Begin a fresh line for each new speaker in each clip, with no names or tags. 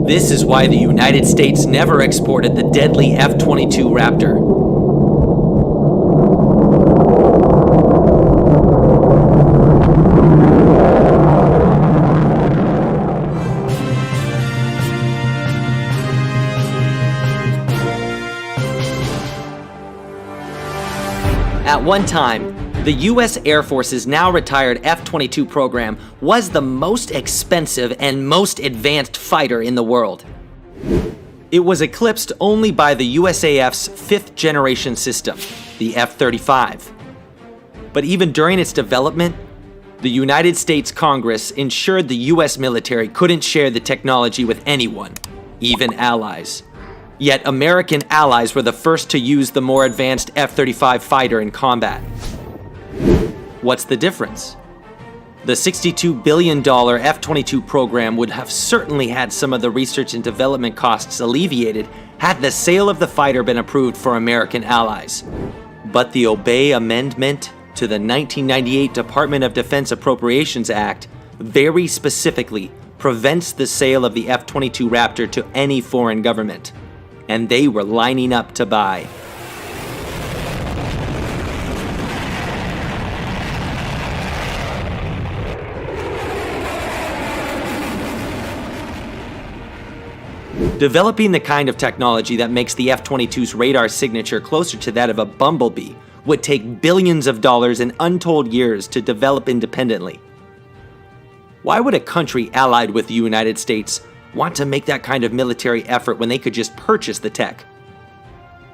This is why the United States never exported the deadly F-22 Raptor. At one time, the U.S. Air Force's now retired F-22 program was the most expensive and most advanced fighter in the world. It was eclipsed only by the USAF's fifth-generation system, the F-35. But even during its development, the United States Congress ensured the U.S. military couldn't share the technology with anyone, even allies. Yet American allies were the first to use the more advanced F-35 fighter in combat. What's the difference? The $62 billion F-22 program would have certainly had some of the research and development costs alleviated had the sale of the fighter been approved for American allies. But the Obey Amendment to the 1998 Department of Defense Appropriations Act very specifically prevents the sale of the F-22 Raptor to any foreign government. And they were lining up to buy. Developing the kind of technology that makes the F-22's radar signature closer to that of a bumblebee would take billions of dollars and untold years to develop independently. Why would a country allied with the United States want to make that kind of military effort when they could just purchase the tech?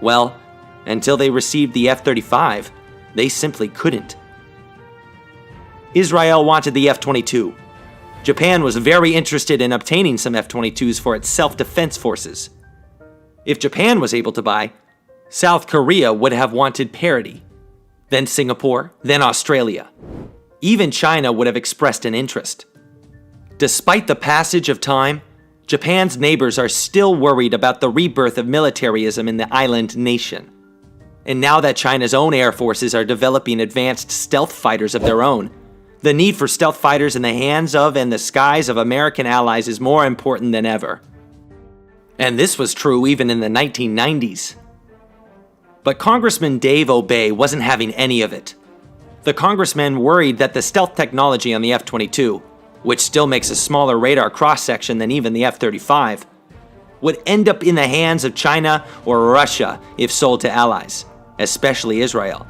Well, until they received the F-35, they simply couldn't. Israel wanted the F-22. Japan was very interested in obtaining some F-22s for its self-defense forces. If Japan was able to buy, South Korea would have wanted parity. Then Singapore, then Australia. Even China would have expressed an interest. Despite the passage of time, Japan's neighbors are still worried about the rebirth of militarism in the island nation. And now that China's own air forces are developing advanced stealth fighters of their own, the need for stealth fighters in the hands of and the skies of American allies is more important than ever. And this was true even in the 1990s. But Congressman Dave Obey wasn't having any of it. The congressman worried that the stealth technology on the F-22, which still makes a smaller radar cross-section than even the F-35, would end up in the hands of China or Russia if sold to allies, especially Israel.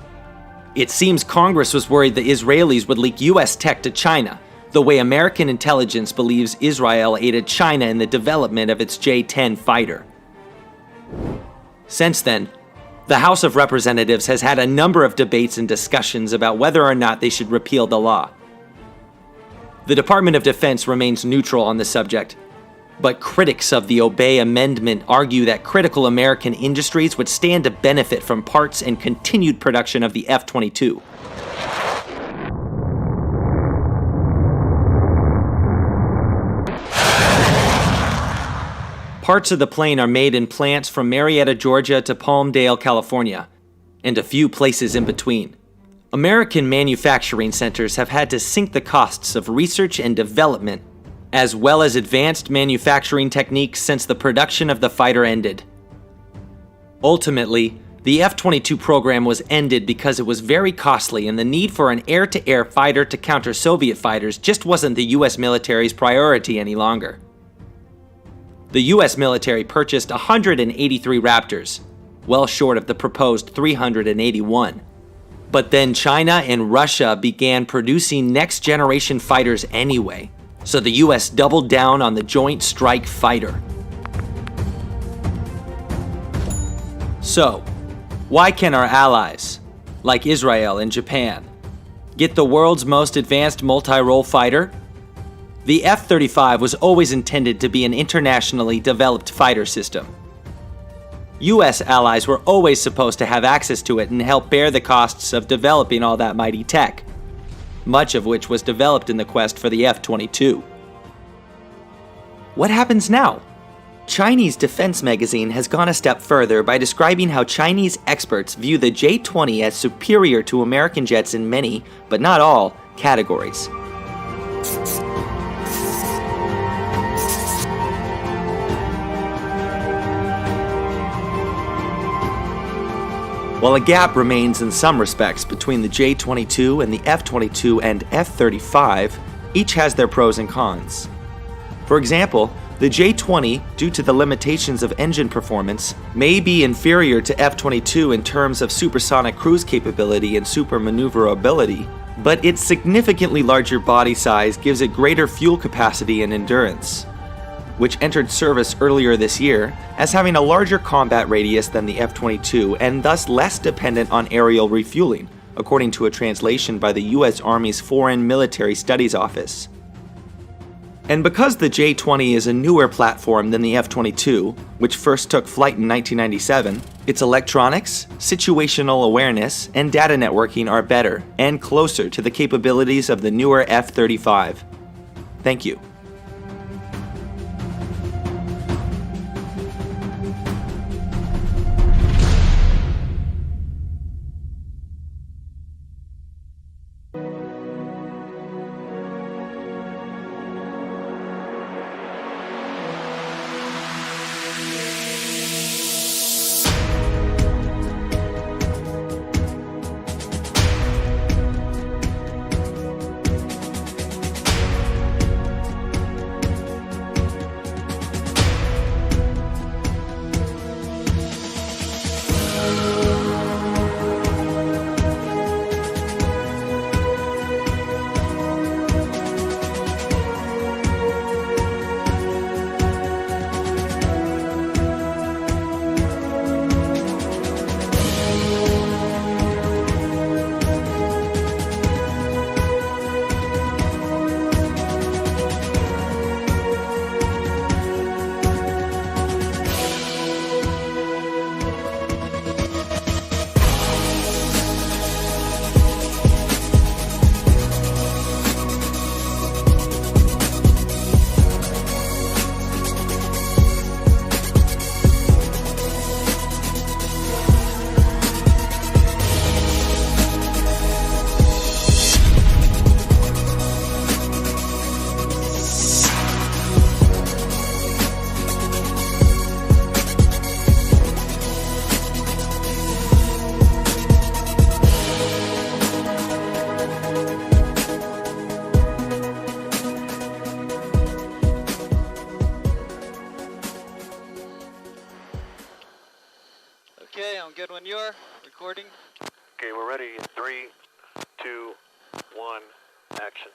It seems Congress was worried the Israelis would leak US tech to China, the way American intelligence believes Israel aided China in the development of its J-10 fighter. Since then, the House of Representatives has had a number of debates and discussions about whether or not they should repeal the law. The Department of Defense remains neutral on the subject, but critics of the Obey Amendment argue that critical American industries would stand to benefit from parts and continued production of the F-22. Parts of the plane are made in plants from Marietta, Georgia to Palmdale, California, and a few places in between. American manufacturing centers have had to sink the costs of research and development, as well as advanced manufacturing techniques since the production of the fighter ended. Ultimately, the F-22 program was ended because it was very costly and the need for an air-to-air fighter to counter Soviet fighters just wasn't the US military's priority any longer. The US military purchased 183 Raptors, well short of the proposed 381. But then China and Russia began producing next-generation fighters anyway, so the US doubled down on the Joint Strike Fighter. So, why can our allies, like Israel and Japan, get the world's most advanced multi-role fighter? The F-35 was always intended to be an internationally developed fighter system. US allies were always supposed to have access to it and help bear the costs of developing all that mighty tech, much of which was developed in the quest for the F-22. What happens now? Chinese Defense Magazine has gone a step further by describing how Chinese experts view the J-20 as superior to American jets in many, but not all, categories. while a gap remains in some respects between the J-22 and the F-22 and F-35, each has their pros and cons. For example, the J-20, due to the limitations of engine performance, may be inferior to F-22 in terms of supersonic cruise capability and super maneuverability, but its significantly larger body size gives it greater fuel capacity and endurance, which entered service earlier this year as having a larger combat radius than the F-22 and thus less dependent on aerial refueling, according to a translation by the U.S. Army's Foreign Military Studies Office. And because the J-20 is a newer platform than the F-22, which first took flight in 1997, its electronics, situational awareness, and data networking are better and closer to the capabilities of the newer F-35. Thank you.
Okay, I'm good when you're recording.
Okay, we're ready. 3, 2, 1, action.